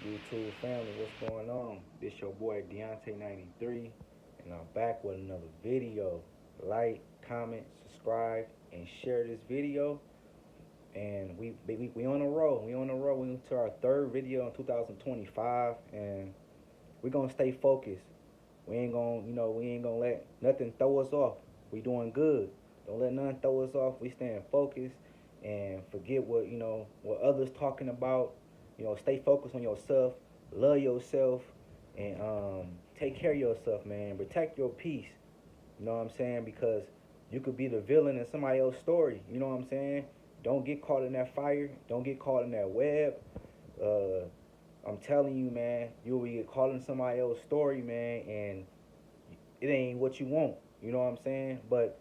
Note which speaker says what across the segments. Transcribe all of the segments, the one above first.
Speaker 1: YouTube family, what's going on? This your boy Deontay93, and I'm back with another video. Like, comment, subscribe, and share this video. And we on a roll. We on a roll. We into our third video in 2025, and we gonna stay focused. We ain't gonna let nothing throw us off. We doing good. Don't let nothing throw us off. We staying focused and forget what others talking about. Stay focused on yourself, love yourself, and take care of yourself, man. Protect your peace. You know what I'm saying? Because you could be the villain in somebody else's story. You know what I'm saying? Don't get caught in that fire. Don't get caught in that web. Uh, I'm telling you, man, you'll get caught in somebody else's story, man, and it ain't what you want. You know what I'm saying? But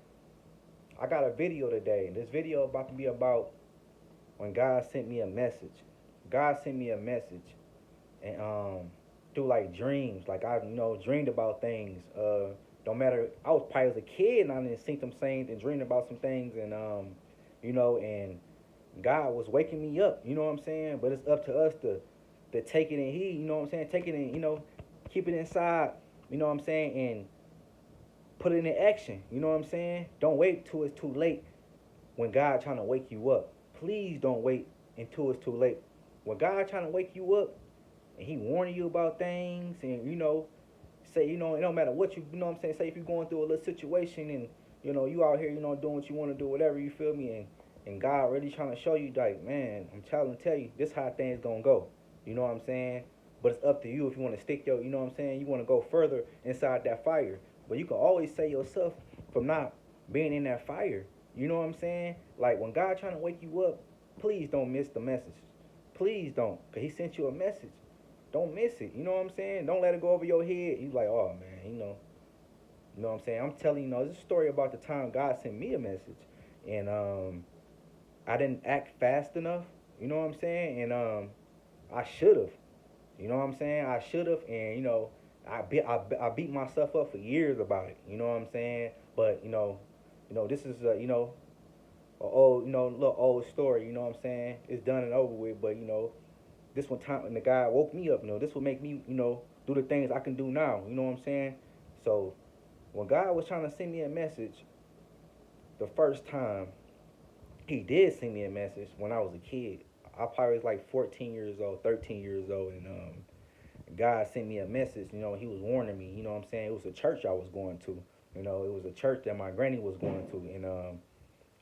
Speaker 1: I got a video today. This video about to be about when God sent me a message. God sent me a message, and through like dreams, like I dreamed about things. Don't matter. I was probably as a kid, and I didn't see some things and dreamed about some things, and and God was waking me up. You know what I'm saying? But it's up to us to take it in heed. You know what I'm saying? Take it in. Keep it inside. You know what I'm saying? And put it in action. You know what I'm saying? Don't wait till it's too late when God trying to wake you up. Please don't wait until it's too late. When God trying to wake you up and He warning you about things, and say it don't matter what you know what I'm saying. Say if you're going through a little situation and you out here doing what you want to do, whatever, you feel me, and God really trying to show you like, man, I'm trying to tell you this how things gonna go. You know what I'm saying? But it's up to you if you want to stick your, you know what I'm saying. You want to go further inside that fire, but you can always save yourself from not being in that fire. You know what I'm saying? Like when God trying to wake you up, please don't miss the message. Please don't, cause He sent you a message. Don't miss it. You know what I'm saying? Don't let it go over your head. You like, oh man, you know what I'm saying? I'm telling you, this is a story about the time God sent me a message, and I didn't act fast enough. You know what I'm saying? And I should have. You know what I'm saying? I should have, and I beat myself up for years about it. You know what I'm saying? But this is a old little old story. You know what I'm saying? It's done and over with. But this one time when the guy woke me up. This will make me do the things I can do now. You know what I'm saying? So when God was trying to send me a message the first time, He did send me a message when I was a kid. I probably was like 14 years old, 13 years old, and God sent me a message. He was warning me. You know what I'm saying? It was a church I was going to. It was a church that my granny was going to, and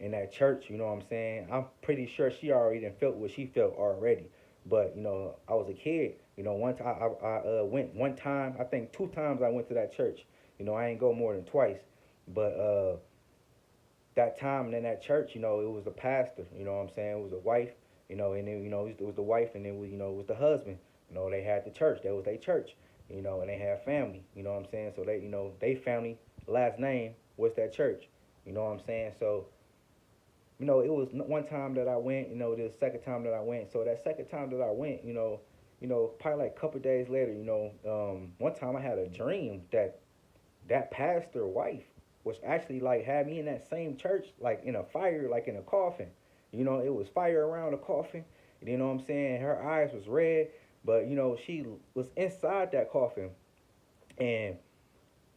Speaker 1: in that church, you know what I'm saying? I'm pretty sure she already done felt what she felt already. But I was a kid. One time I went one time. I think two times I went to that church. I ain't go more than twice. But that time and in that church, it was a pastor. You know what I'm saying? It was a wife. And then it was the wife, and then it was the husband. They had the church. That was their church. And they had family. You know what I'm saying? So they family last name was that church. You know what I'm saying? So it was one time that I went, the second time that I went. So that second time that I went, probably like a couple of days later, one time I had a dream that pastor wife was actually like had me in that same church, like in a fire, like in a coffin. It was fire around the coffin. You know what I'm saying? Her eyes was red, but she was inside that coffin, and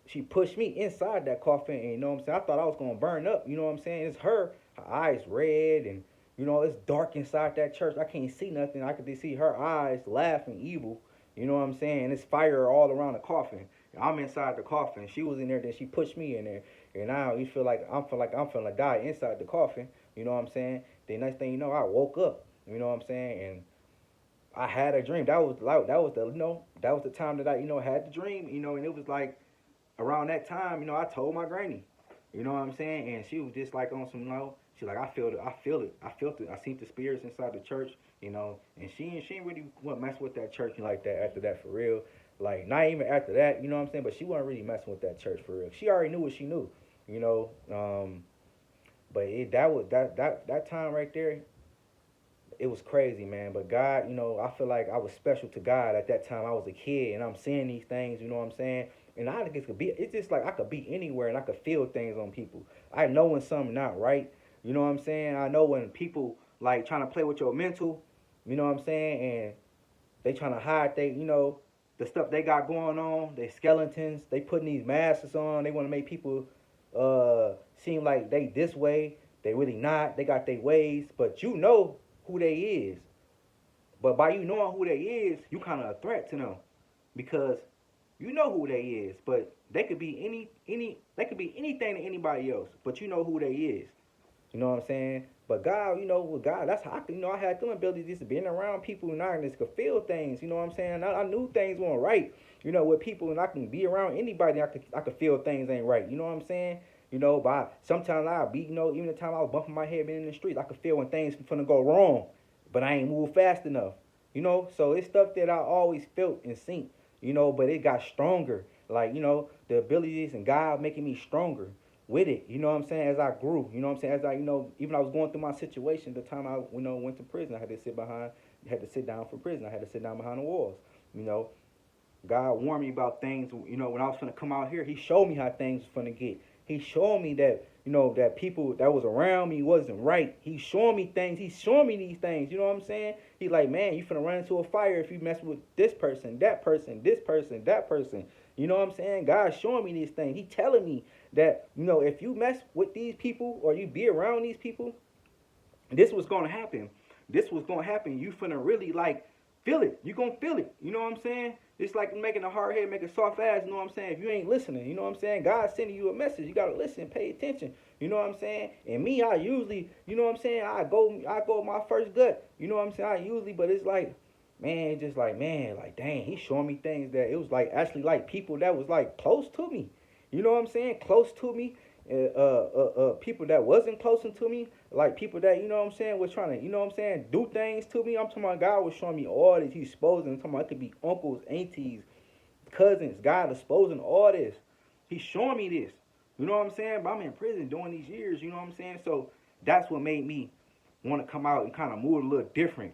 Speaker 1: she pushed me inside that coffin, and you know what I'm saying? I thought I was gonna burn up, you know what I'm saying? It's her eyes red, and it's dark inside that church. I can't see nothing. I could just see her eyes laughing evil, you know what I'm saying? And it's fire all around the coffin. I'm inside the coffin. She was in there, then she pushed me in there. And now you feel like I'm feeling like die inside the coffin, you know what I'm saying? The next thing you know, I woke up, you know what I'm saying? And I had a dream. That was the time that I had the dream, and it was like around that time, I told my granny, you know what I'm saying, and she was just like on some she's like, I feel it, I felt it, I seen the spirits inside the church, and she ain't really want mess with that church like that after that for real, like not even after that, you know what I'm saying, but she wasn't really messing with that church for real. She already knew what she knew, you know, but that was that time right there, it was crazy, man. But God, I feel like I was special to God at that time. I was a kid, and I'm seeing these things. You know what I'm saying? And I think it's just like I could be anywhere, and I could feel things on people. I know when something not right. You know what I'm saying? I know when people like trying to play with your mental. You know what I'm saying? And They trying to hide the stuff they got going on. They skeletons. They putting these masks on. They want to make people seem like they this way. They really not. They got their ways, but you know who they is. But by you knowing who they is, you kind of a threat to them because you know who they is. But they could be they could be anything to anybody else. But you know who they is. You know what I'm saying? But God, with God, that's how I had them abilities just being around people and I just could feel things. You know what I'm saying? I knew things weren't right. With people, and I can be around anybody. I could feel things ain't right. You know what I'm saying? But sometimes I'll be, even the time I was bumping my head being in the streets, I could feel when things finna go wrong, but I ain't move fast enough. So it's stuff that I always felt and seen. But it got stronger. Like, the abilities and God making me stronger with it, you know what I'm saying, as I grew, you know what I'm saying, as I, even I was going through my situation, the time I, went to prison, I had to sit down for prison, I had to sit down behind the walls, God warned me about things, when I was going to come out here, he showed me how things was going to get, he showed me that, that people that was around me wasn't right, he showed me things, he showed me these things, you know what I'm saying, he like, man, you finna run into a fire if you mess with this person, that person, that person, you know what I'm saying, God's showing me these things, he telling me that, if you mess with these people or you be around these people, this was going to happen. This was going to happen. You finna really, feel it. You going to feel it. You know what I'm saying? It's like making a hard head make a soft ass, you know what I'm saying? If you ain't listening, you know what I'm saying? God's sending you a message. You got to listen, pay attention. You know what I'm saying? And me, I usually, you know what I'm saying? I go my first gut. You know what I'm saying? I usually, but it's like, man, just like, man, like, dang, he's showing me things that it was like, actually, like, people that was, like, close to me. You know what I'm saying? Close to me. People that wasn't close to me, like people that, you know what I'm saying, was trying to, you know what I'm saying, do things to me. I'm talking about God was showing me all this. He's exposing. I'm talking about it could be uncles, aunties, cousins. God exposing all this. He's showing me this. You know what I'm saying? But I'm in prison doing these years. You know what I'm saying? So that's what made me want to come out and kind of move a little different.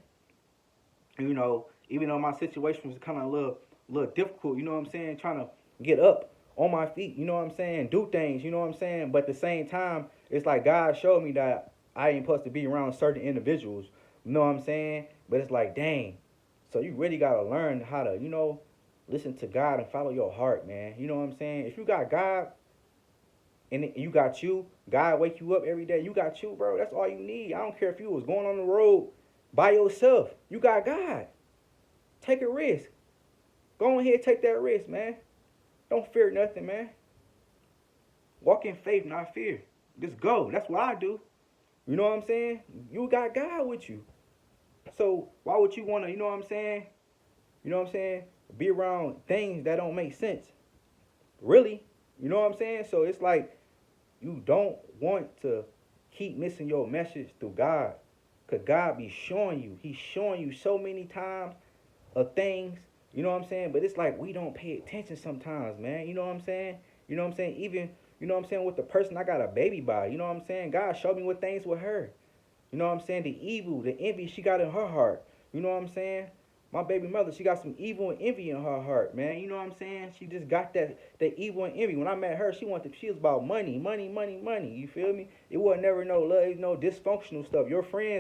Speaker 1: Even though my situation was kind of a little difficult. You know what I'm saying? Trying to get up on my feet, you know what I'm saying, do things, you know what I'm saying, but at the same time, it's like God showed me that I ain't supposed to be around certain individuals, you know what I'm saying, but it's like, dang, so you really got to learn how to, listen to God and follow your heart, man, you know what I'm saying, if you got God, and you got you, God wake you up every day, you got you, bro, that's all you need. I don't care if you was going on the road by yourself, you got God, take a risk, go ahead, take that risk, man. Don't fear nothing, man. Walk in faith, not fear. Just go. That's what I do. You know what I'm saying? You got God with you. So why would you want to, you know what I'm saying? You know what I'm saying? Be around things that don't make sense. Really? You know what I'm saying? So it's like you don't want to keep missing your message through God. Because God be showing you. He's showing you so many times of things. You know what I'm saying? But it's like we don't pay attention sometimes, man. You know what I'm saying? You know what I'm saying? Even, you know what I'm saying, with the person I got a baby by. You know what I'm saying? God showed me what things with her. You know what I'm saying? The evil, the envy she got in her heart. You know what I'm saying? My baby mother, she got some evil and envy in her heart, man. You know what I'm saying? She just got that evil and envy. When I met her, she was about money. You feel me? It wasn't never no love, no dysfunctional stuff.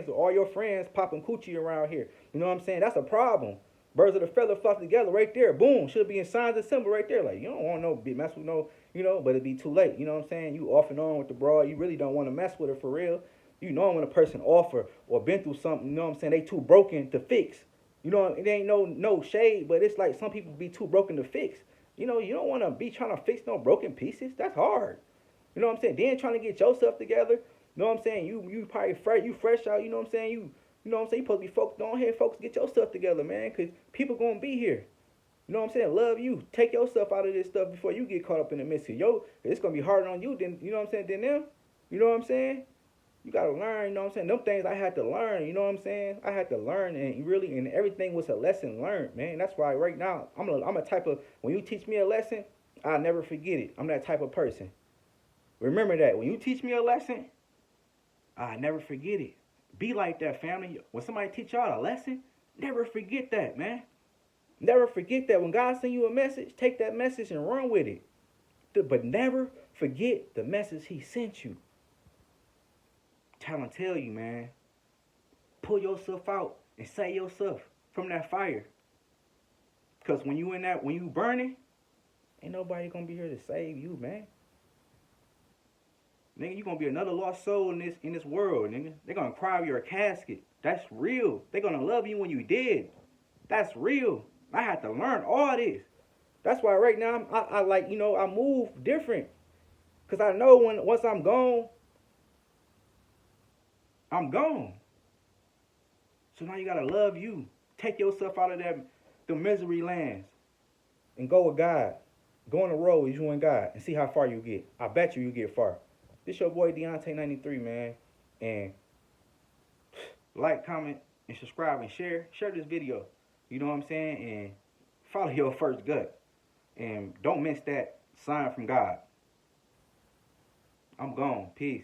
Speaker 1: All your friends popping coochie around here. You know what I'm saying? That's a problem. Birds of the feather flock together right there. Boom. Should be in signs and symbol right there. Like, you don't want no mess with no, but it'd be too late. You know what I'm saying? You off and on with the broad. You really don't want to mess with her for real. You know when a person offer or been through something, you know what I'm saying, they too broken to fix. It ain't no shade, but it's like some people be too broken to fix. You don't want to be trying to fix no broken pieces. That's hard. You know what I'm saying? Then trying to get yourself together. You know what I'm saying? You probably fresh out. You know what I'm saying? You know what I'm saying? You supposed to be focused on here, folks. Get your stuff together, man, because people going to be here. You know what I'm saying? Love you. Take yourself out of this stuff before you get caught up in the midst of it's going to be harder on you than, you know what I'm saying, than them. You know what I'm saying? You got to learn, you know what I'm saying? Them things I had to learn, you know what I'm saying? I had to learn, and everything was a lesson learned, man. That's why right now, I'm a type of, when you teach me a lesson, I'll never forget it. I'm that type of person. Remember that. When you teach me a lesson, I'll never forget it. Be like that, family. When somebody teach y'all a lesson, never forget that, man. Never forget that. When God send you a message, take that message and run with it. But never forget the message he sent you. Trying to tell you, man. Pull yourself out and save yourself from that fire. Because when you burning, ain't nobody gonna be here to save you, man. Nigga, you gonna be another lost soul in this world, nigga. They gonna cry over your casket. That's real. They gonna love you when you dead. That's real. I had to learn all this. That's why right now I like, I move different. Cause I know once I'm gone, I'm gone. So now you gotta love you. Take yourself out of the misery lands and go with God. Go on the road with you and God and see how far you get. I bet you get far. This your boy Deontay93, man. And like, comment, and subscribe and share. Share this video. You know what I'm saying? And follow your first gut. And don't miss that sign from God. I'm gone. Peace.